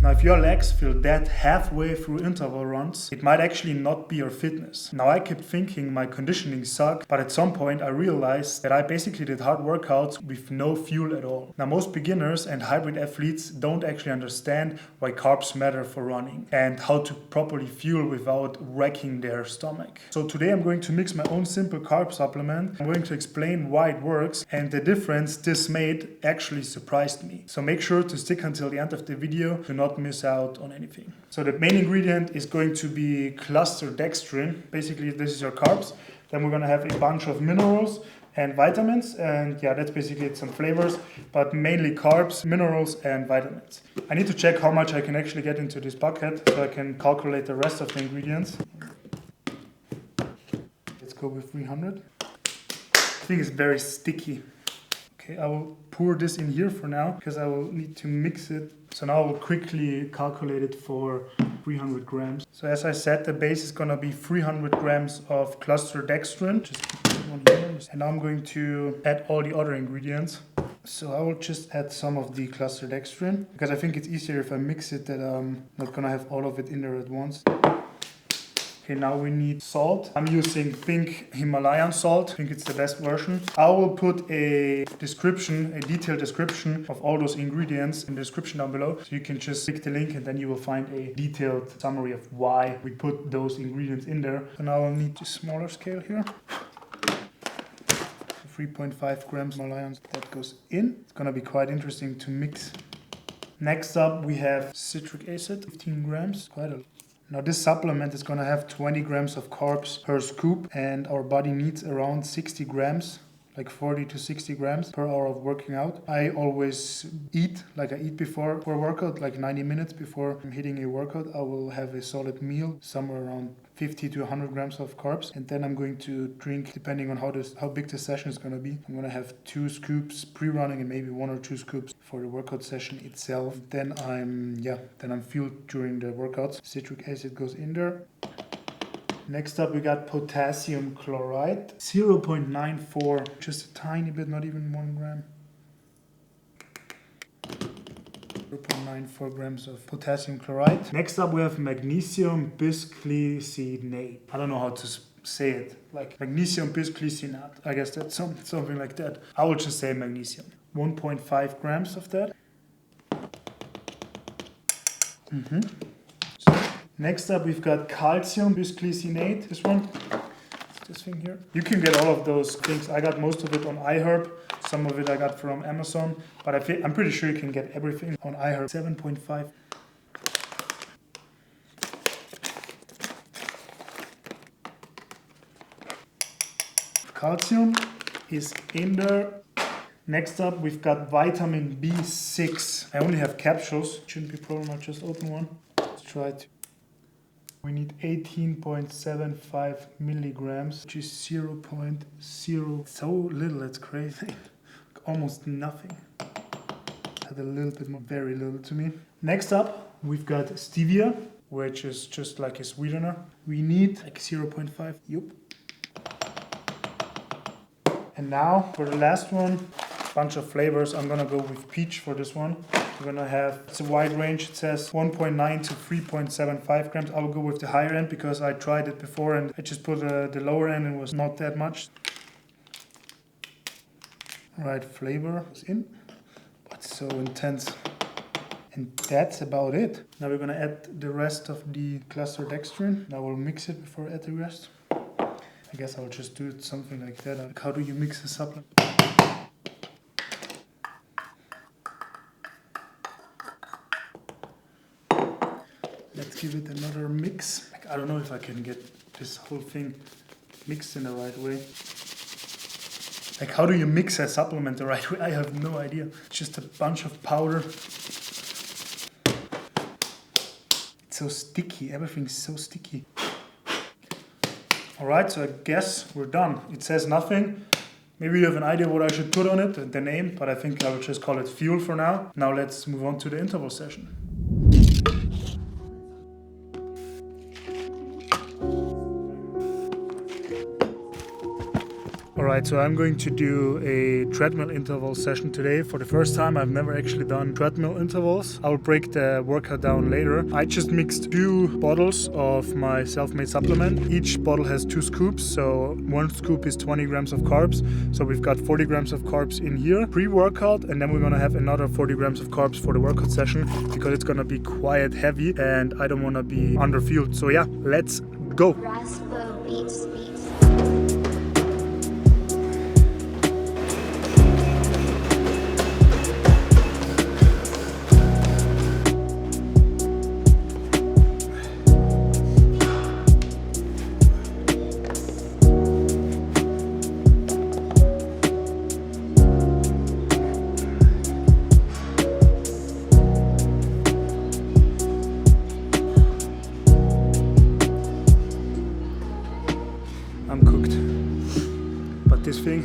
Now, if your legs feel dead halfway through interval runs, it might actually not be your fitness. Now, I kept thinking my conditioning sucked, but at some point I realized that I basically did hard workouts with no fuel at all. Now, most beginners and hybrid athletes don't actually understand why carbs matter for running and how to properly fuel without wrecking their stomach. So today I'm going to mix my own simple carb supplement. I'm going to explain why it works, and the difference this made actually surprised me. So make sure to stick until the end of the video to not miss out on anything. So the main ingredient is going to be cluster dextrin. Basically, this is your carbs. Then we're going to have a bunch of minerals and vitamins, and yeah, that's basically it, some flavors, but mainly carbs, minerals, and vitamins. I need to check how much I can actually get into this bucket so I can calculate the rest of the ingredients. Let's go with 300. I think it's very sticky. Okay, I will pour this in here for now because I will need to mix it. So now I will quickly calculate it for 300 grams. So as I said, the base is going to be 300 grams of cluster dextrin. Just keep this one here. And now I'm going to add all the other ingredients. So I will just add some of the cluster dextrin because I think it's easier if I mix it that I'm not going to have all of it in there at once. Okay, now we need salt. I'm using pink Himalayan salt. I think it's the best version. I will put a description, a detailed description of all those ingredients in the description down below. So you can just click the link and then you will find a detailed summary of why we put those ingredients in there. So now I'll need a smaller scale here. 3.5 grams Himalayan, that goes in. It's gonna be quite interesting to mix. Next up we have citric acid, 15 grams, quite a lot. Now this supplement is going to have 20 grams of carbs per scoop, and our body needs around 60 grams, like 40 to 60 grams per hour of working out. I always eat like I eat before a workout, like 90 minutes before I'm hitting a workout. I will have a solid meal, somewhere around 50 to 100 grams of carbs, and then I'm going to drink, depending on how big the session is going to be. I'm going to have 2 scoops pre-running and maybe 1 or 2 scoops for the workout session itself. Then I'm fueled during the workouts. Citric acid goes in there. Next up we got potassium chloride, 0.94, just a tiny bit, not even 1 gram. 0.94 grams of potassium chloride. Next up we have magnesium bisglycinate. I don't know how to say it, like magnesium bisglycinate. I guess that's something like that. I will just say magnesium. 1.5 grams of that. Next up we've got calcium bisglycinate, this one. This thing here. You can get all of those things. I got most of it on iHerb. Some of it I got from Amazon, but I'm pretty sure you can get everything on iHerb. 7.5. Calcium is in there. Next up, we've got vitamin B6. I only have capsules. Shouldn't be a problem. I'll just open one. Let's try it. We need 18.75 milligrams, which is 0.0. So little, that's crazy. Almost nothing. Add a little bit more, very little to me. Next up, we've got stevia, which is just like a sweetener. We need like 0.5. Yup. And now for the last one, bunch of flavors. I'm gonna go with peach for this one. We're gonna have, it's a wide range. It says 1.9 to 3.75 grams. I will go with the higher end because I tried it before and I just put the lower end and it was not that much. Right, flavor is in. It's so intense. And that's about it. Now we're gonna add the rest of the cluster dextrin. Now we'll mix it before I add the rest. I guess I'll just do it something like that. Like, how do you mix a supplement? Let's give it another mix. Like, I don't know if I can get this whole thing mixed in the right way. Like, how do you mix a supplement the right way? I have no idea. It's just a bunch of powder. It's so sticky. Everything's so sticky. Alright, so I guess we're done. It says nothing. Maybe you have an idea what I should put on it, the name, but I think I will just call it fuel for now. Now let's move on to the interval session. Alright, so I'm going to do a treadmill interval session today. For the first time, I've never actually done treadmill intervals. I'll break the workout down later. I just mixed 2 bottles of my self-made supplement. Each bottle has 2 scoops, so 1 scoop is 20 grams of carbs. So we've got 40 grams of carbs in here pre-workout, and then we're gonna have another 40 grams of carbs for the workout session because it's gonna be quite heavy and I don't wanna be underfueled. So yeah, let's go. I'm cooked, but this thing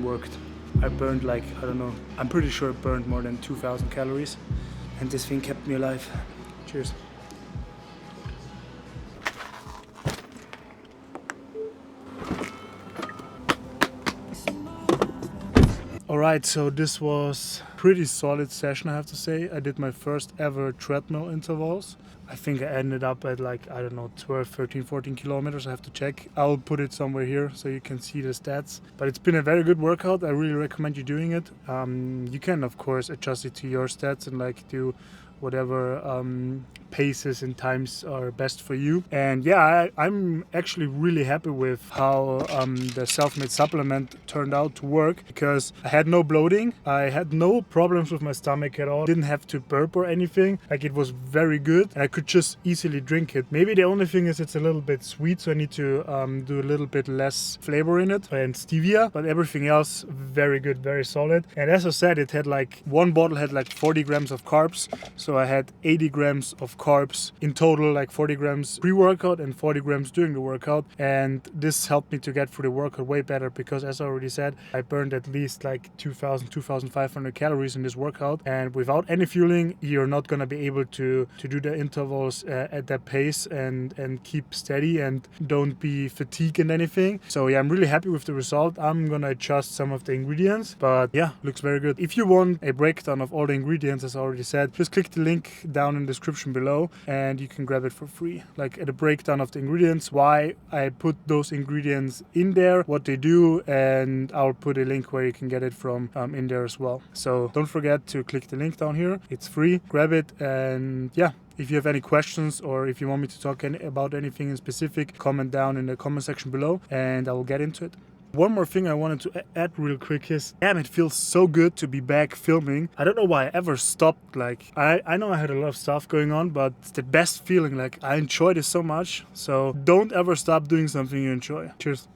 worked. I burned like, I don't know, I'm pretty sure it burned more than 2,000 calories, and this thing kept me alive. Cheers. Alright, so this was pretty solid session, I have to say. I did my first ever treadmill intervals. I think I ended up at like, I don't know, 12, 13, 14 kilometers. I have to check. I'll put it somewhere here so you can see the stats. But it's been a very good workout. I really recommend you doing it. You can, of course, adjust it to your stats and like do whatever paces and times are best for you. And yeah, I'm actually really happy with how the self-made supplement turned out to work, because I had no bloating, I had no problems with my stomach at all, didn't have to burp or anything. Like, it was very good and I could just easily drink it. Maybe the only thing is it's a little bit sweet, so I need to do a little bit less flavor in it and stevia, but everything else very good, very solid. And as I said, it had like, 1 bottle had like 40 grams of carbs, so I had 80 grams of carbs in total, like 40 grams pre-workout and 40 grams during the workout. And this helped me to get through the workout way better, because as I already said, I burned at least like 2,500 calories in this workout. And without any fueling, you're not going to be able to do the intervals at that pace and keep steady and don't be fatigued and anything. So yeah, I'm really happy with the result. I'm going to adjust some of the ingredients, but yeah, looks very good. If you want a breakdown of all the ingredients, as I already said, just click the link down in the description below and you can grab it for free. Like a breakdown of the ingredients, why I put those ingredients in there, what they do, and I'll put a link where you can get it from in there as well. So don't forget to click the link down here. It's free. Grab it, and yeah. If you have any questions or if you want me to talk about anything in specific, comment down in the comment section below and I will get into it. One more thing I wanted to add real quick is, damn, it feels so good to be back filming. I don't know why I ever stopped. Like, I know I had a lot of stuff going on, but it's the best feeling. Like, I enjoyed it so much. So don't ever stop doing something you enjoy. Cheers.